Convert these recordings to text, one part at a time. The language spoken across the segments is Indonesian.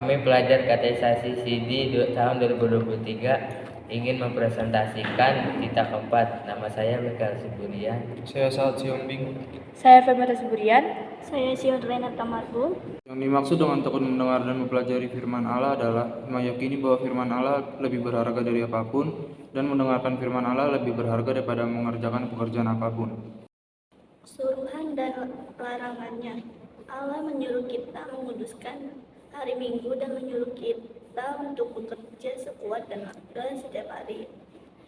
Kami pelajar katekisasi Sidi tahun 2023 ingin mempresentasikan kita keempat. Nama saya Mikael Siburian. Saya Saad Siombing. Saya Femata Siburian. Saya Sion Renata Margo. Yang dimaksud dengan tekun mendengar dan mempelajari firman Allah adalah meyakini bahwa firman Allah lebih berharga dari apapun dan mendengarkan firman Allah lebih berharga daripada mengerjakan pekerjaan apapun. Suruhan dan larangannya. Allah menyuruh kita menguduskan hari Minggu dan menyuruh kita untuk bekerja sekuat tenaga setiap hari.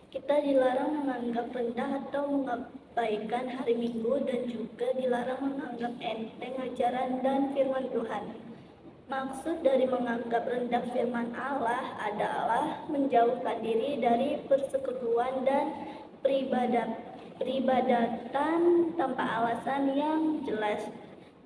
Kita dilarang menganggap rendah atau mengabaikan hari Minggu dan juga dilarang menganggap enteng ajaran dan firman Tuhan. Maksud dari menganggap rendah firman Allah adalah menjauhkan diri dari persekutuan dan peribadatan tanpa alasan yang jelas,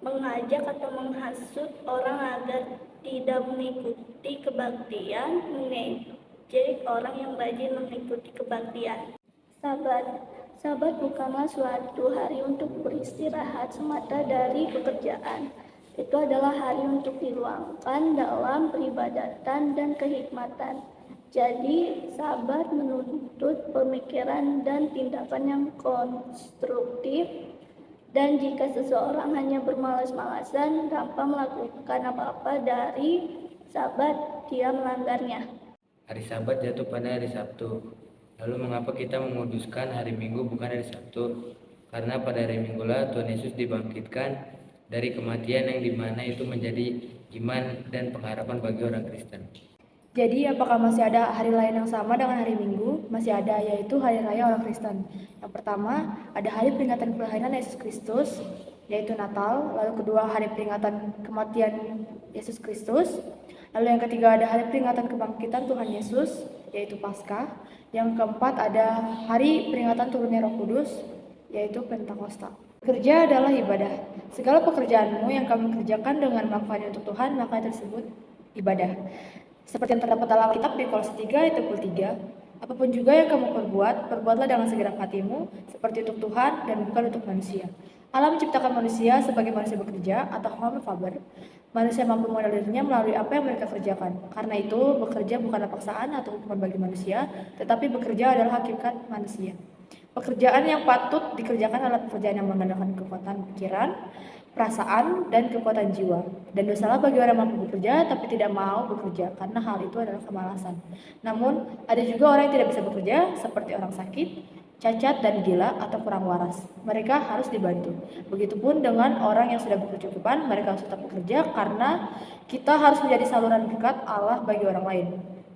mengajak atau menghasut orang agar tidak mengikuti kebaktian, mengejek orang yang rajin mengikuti kebaktian. Sabat bukanlah suatu hari untuk beristirahat semata dari pekerjaan. Itu adalah hari untuk diluangkan dalam peribadatan dan kehikmatan. Jadi, Sabat menuntut pemikiran dan tindakan yang konstruktif. Dan jika seseorang hanya bermalas-malasan tanpa melakukan apa-apa dari Sabat, dia melanggarnya. Hari Sabat jatuh pada hari Sabtu. Lalu mengapa kita menguduskan hari Minggu bukan hari Sabtu? Karena pada hari Minggulah Tuhan Yesus dibangkitkan dari kematian, yang dimana itu menjadi iman dan pengharapan bagi orang Kristen. Jadi apakah masih ada hari lain yang sama dengan hari Minggu? Masih ada, yaitu hari raya orang Kristen. Yang pertama, ada hari peringatan kelahiran Yesus Kristus, yaitu Natal. Lalu kedua, hari peringatan kematian Yesus Kristus. Lalu yang ketiga, ada hari peringatan kebangkitan Tuhan Yesus, yaitu Paskah. Yang keempat, ada hari peringatan turunnya Roh Kudus, yaitu Pentakosta. Kerja adalah ibadah. Segala pekerjaanmu yang kamu kerjakan dengan melakukannya untuk Tuhan, maka tersebut ibadah. Seperti yang terdapat dalam kitab di Kolose 3 ayat 23, apapun juga yang kamu perbuat, perbuatlah dengan segenap hatimu, seperti untuk Tuhan dan bukan untuk manusia. Allah menciptakan manusia sebagai manusia bekerja atau homo faber. Manusia mampu mengenal dirinya melalui apa yang mereka kerjakan. Karena itu, bekerja bukanlah paksaan atau hukuman bagi manusia, tetapi bekerja adalah hakikat manusia. Pekerjaan yang patut dikerjakan adalah pekerjaan yang mengandalkan kekuatan pikiran, perasaan, dan kekuatan jiwa. Dan dosalah bagi orang mampu bekerja tapi tidak mau bekerja, karena hal itu adalah kemalasan. Namun, ada juga orang yang tidak bisa bekerja, seperti orang sakit, cacat dan gila, atau kurang waras. Mereka harus dibantu. Begitupun dengan orang yang sudah berkecukupan, mereka harus tetap bekerja karena kita harus menjadi saluran berkat Allah bagi orang lain.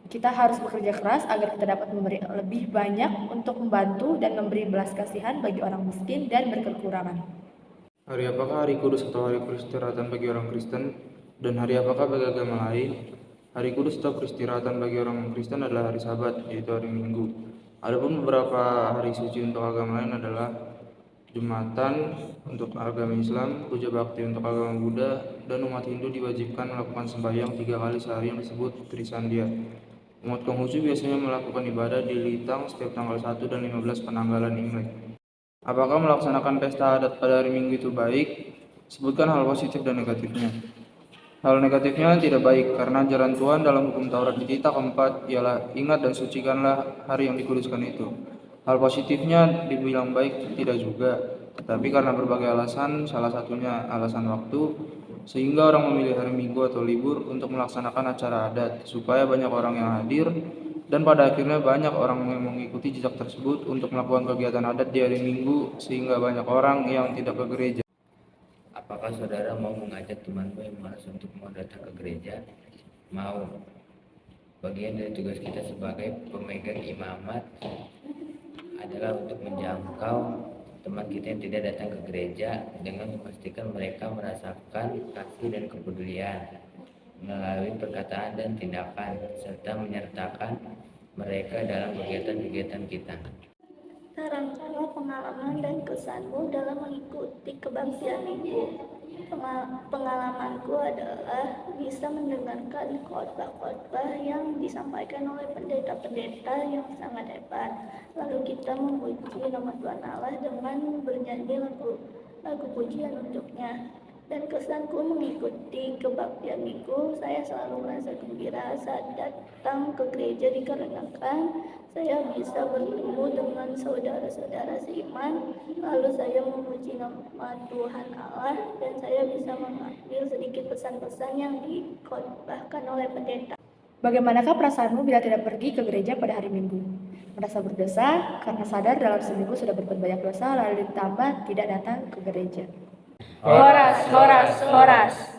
Kita harus bekerja keras agar kita dapat memberi lebih banyak untuk membantu dan memberi belas kasihan bagi orang miskin dan berkekurangan. Hari apakah hari kudus atau hari peristirahatan bagi orang Kristen? Dan hari apakah bagi agama lain? Hari kudus atau peristirahatan bagi orang Kristen adalah hari Sabat, yaitu hari Minggu. Adapun beberapa hari suci untuk agama lain adalah Jumatan untuk agama Islam, Puja Bakti untuk agama Buddha, dan umat Hindu diwajibkan melakukan sembahyang 3 kali sehari yang disebut Trisandhya. Umat Konghucu biasanya melakukan ibadah di Litang setiap tanggal 1 dan 15 penanggalan Imlek. Apakah melaksanakan pesta adat pada hari Minggu itu baik? Sebutkan hal positif dan negatifnya. Hal negatifnya tidak baik, karena ajaran Tuhan dalam hukum Taurat di kitab keempat ialah ingat dan sucikanlah hari yang dikuduskan itu. Hal positifnya dibilang baik tidak juga, tetapi karena berbagai alasan, salah satunya alasan waktu, sehingga orang memilih hari Minggu atau libur untuk melaksanakan acara adat, supaya banyak orang yang hadir, dan pada akhirnya banyak orang yang mengikuti jejak tersebut untuk melakukan kegiatan adat di hari Minggu, sehingga banyak orang yang tidak ke gereja. Apakah saudara mau mengajak temanmu yang malas untuk mau datang ke gereja? Mau. Bagian dari tugas kita sebagai pemegang imamat adalah untuk menjangkau teman kita yang tidak datang ke gereja dengan memastikan mereka merasakan kasih dan kepedulian melalui perkataan dan tindakan, serta menyertakan mereka dalam kegiatan-kegiatan kita. Terangkanlah pengalaman dan kesanmu dalam mengikuti kebaktian Minggu. Pengalamanku adalah bisa mendengarkan khotbah-khotbah yang disampaikan oleh pendeta-pendeta yang sangat hebat. Lalu kita memuji nama Tuhan Allah dengan bernyanyi lagu pujian untuknya. Dan kesanku mengikuti kebaktian minggu, saya selalu merasa gembira saat datang ke gereja dikarenakan saya bisa bertemu dengan saudara-saudara seiman, lalu saya memuji nama Tuhan Allah, dan saya bisa mengambil sedikit pesan-pesan yang dikhotbahkan oleh pendeta. Bagaimanakah perasaanmu bila tidak pergi ke gereja pada hari Minggu? Merasa berdosa karena sadar dalam seminggu sudah berbuat banyak dosa, lalu ditambah tidak datang ke gereja. Horas, horas, horas.